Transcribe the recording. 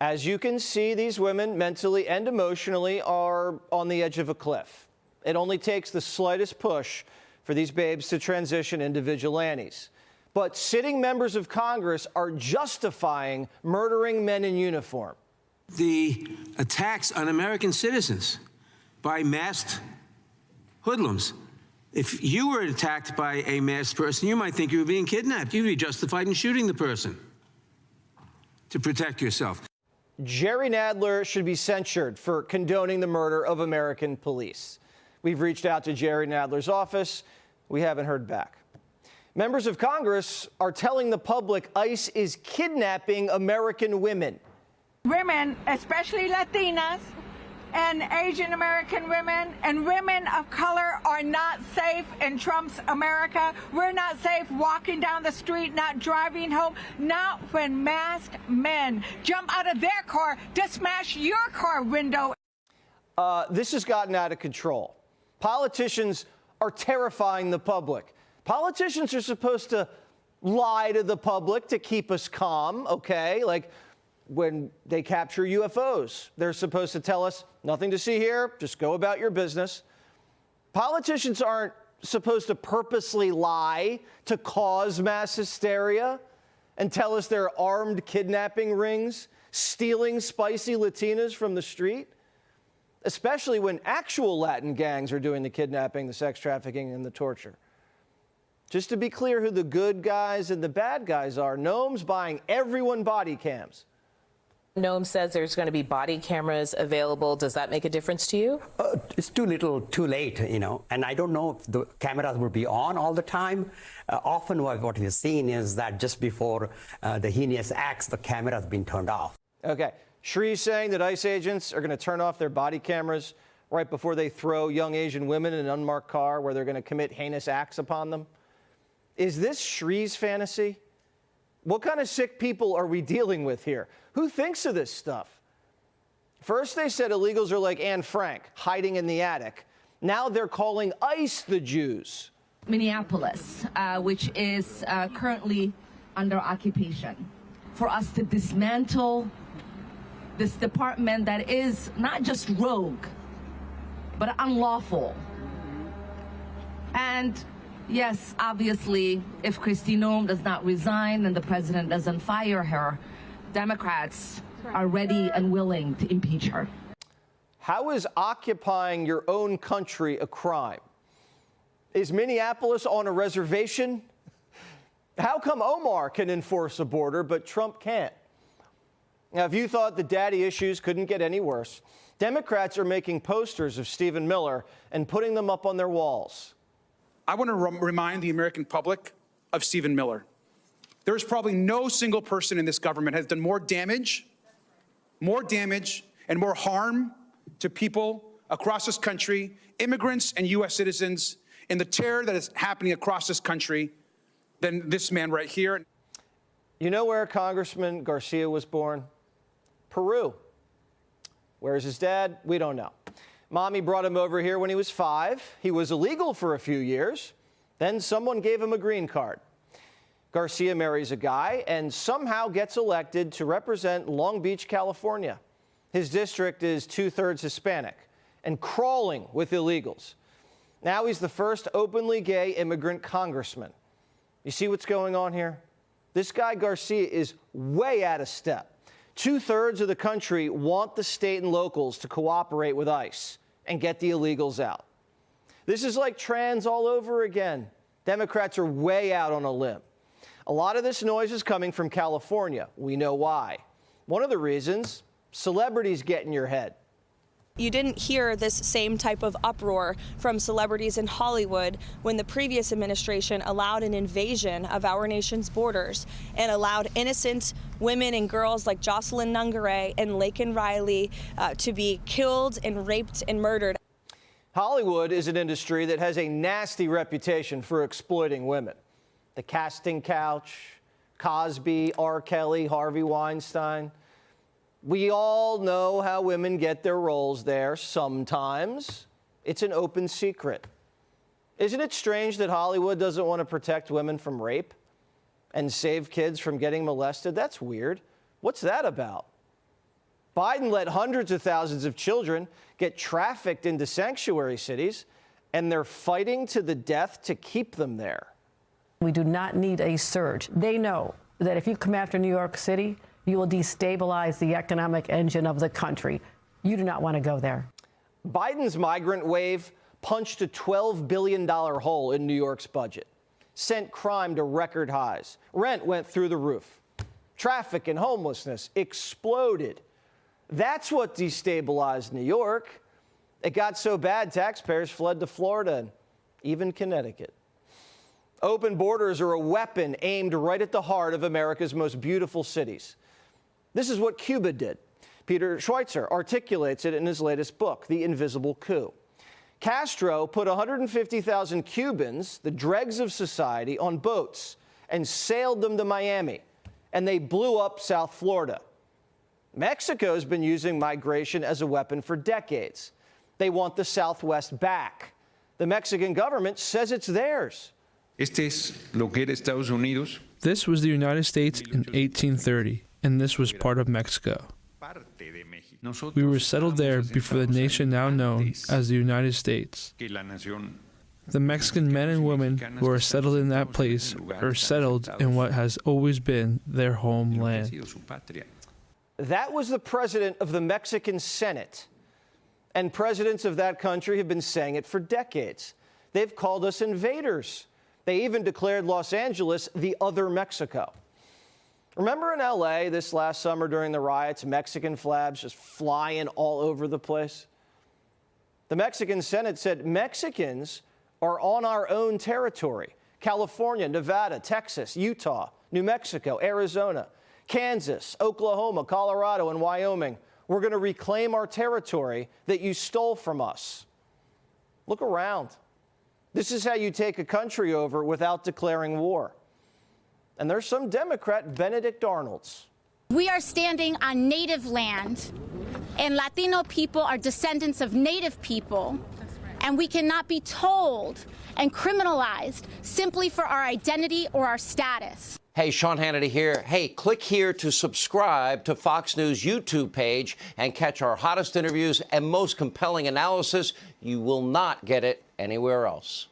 As you can see, these women mentally and emotionally are on the edge of a cliff. It only takes the slightest push for these babes to transition into vigilantes. But sitting members of Congress are justifying murdering men in uniform. The attacks on American citizens by masked hoodlums. If you were attacked by a masked person, you might think you were being kidnapped. You'd be justified in shooting the person to protect yourself. Jerry Nadler should be censured for condoning the murder of American police. We've reached out to Jerry Nadler's office. We haven't heard back. Members of Congress are telling the public ICE is kidnapping American women. Women, especially Latinas and Asian American women and women of color, are not safe in Trump's America. We're not safe walking down the street, not driving home, not when masked men jump out of their car to smash your car window. This has gotten out of control. Politicians are terrifying the public. Politicians are supposed to lie to the public to keep us calm, okay? Like when they capture UFOs, they're supposed to tell us nothing to see here, just go about your business. Politicians aren't supposed to purposely lie to cause mass hysteria and tell us they're armed kidnapping rings, stealing spicy Latinas from the street, especially when actual Latin gangs are doing the kidnapping, the sex trafficking, and the torture. Just to be clear who the good guys and the bad guys are, Noam's buying everyone body cams. Noam says there's going to be body cameras available. Does that make a difference to you? It's too little, too late, you know. And I don't know if the cameras will be on all the time. Often what we've seen is that just before the heinous acts, the camera has been turned off. Okay. Shree's saying that ICE agents are going to turn off their body cameras right before they throw young Asian women in an unmarked car where they're going to commit heinous acts upon them. Is this Shree's fantasy? What kind of sick people are we dealing with here? Who thinks of this stuff? First, they said illegals are like Anne Frank, hiding in the attic. Now they're calling ICE the Jews. Minneapolis, which is currently under occupation, for us to dismantle this department that is not just rogue, but unlawful. And yes, obviously, if Kristi Noem does not resign and the president doesn't fire her, Democrats are ready and willing to impeach her. How is occupying your own country a crime? Is Minneapolis on a reservation? How come Omar can enforce a border, but Trump can't? Now, if you thought the daddy issues couldn't get any worse, Democrats are making posters of Stephen Miller and putting them up on their walls. I want to remind the American public of Stephen Miller. There's probably no single person in this government has done more damage and more harm to people across this country, immigrants and U.S. citizens, in the terror that is happening across this country than this man right here. You know where Congressman Garcia was born? Peru. Where's his dad? We don't know. Mommy brought him over here when he was 5. He was illegal for a few years. Then someone gave him a green card. Garcia marries a guy and somehow gets elected to represent Long Beach, California. His district is 2/3 Hispanic and crawling with illegals. Now he's the first openly gay immigrant congressman. You see what's going on here? This guy Garcia is way out of step. 2/3 of the country want the state and locals to cooperate with ICE and get the illegals out. This is like trans all over again. Democrats are way out on a limb. A lot of this noise is coming from California. We know why. One of the reasons, celebrities get in your head. You didn't hear this same type of uproar from celebrities in Hollywood when the previous administration allowed an invasion of our nation's borders and allowed innocent women and girls like Jocelyn Nungaray and Laken Riley to be killed and raped and murdered. Hollywood is an industry that has a nasty reputation for exploiting women. The casting couch, Cosby, R. Kelly, Harvey Weinstein. We all know how women get their roles there sometimes. It's an open secret. Isn't it strange that Hollywood doesn't want to protect women from rape and save kids from getting molested? That's weird. What's that about? Biden let hundreds of thousands of children get trafficked into sanctuary cities, and they're fighting to the death to keep them there. We do not need a surge. They know that if you come after New York City, you will destabilize the economic engine of the country. You do not want to go there. Biden's migrant wave punched a $12 billion hole in New York's budget, sent crime to record highs. Rent went through the roof. Traffic and homelessness exploded. That's what destabilized New York. It got so bad, taxpayers fled to Florida and even Connecticut. Open borders are a weapon aimed right at the heart of America's most beautiful cities. This is what Cuba did. Peter Schweitzer articulates it in his latest book, The Invisible Coup. Castro put 150,000 Cubans, the dregs of society, on boats and sailed them to Miami, and they blew up South Florida. Mexico's been using migration as a weapon for decades. They want the Southwest back. The Mexican government says it's theirs. This was the United States in 1830, and this was part of Mexico. We were settled there before the nation now known as the United States. The Mexican men and women who are settled in that place are settled in what has always been their homeland. That was the president of the Mexican Senate. And presidents of that country have been saying it for decades. They've called us invaders. They even declared Los Angeles the other Mexico. Remember in LA this last summer during the riots, Mexican flags just flying all over the place? The Mexican Senate said Mexicans are on our own territory. California, Nevada, Texas, Utah, New Mexico, Arizona, Kansas, Oklahoma, Colorado, and Wyoming. We're going to reclaim our territory that you stole from us. Look around. This is how you take a country over without declaring war. And there's some Democrat Benedict Arnolds. We are standing on Native land, and Latino people are descendants of Native people, and we cannot be told and criminalized simply for our identity or our status. Hey, Sean Hannity here. Hey, click here to subscribe to Fox News YouTube page and catch our hottest interviews and most compelling analysis. You will not get it anywhere else.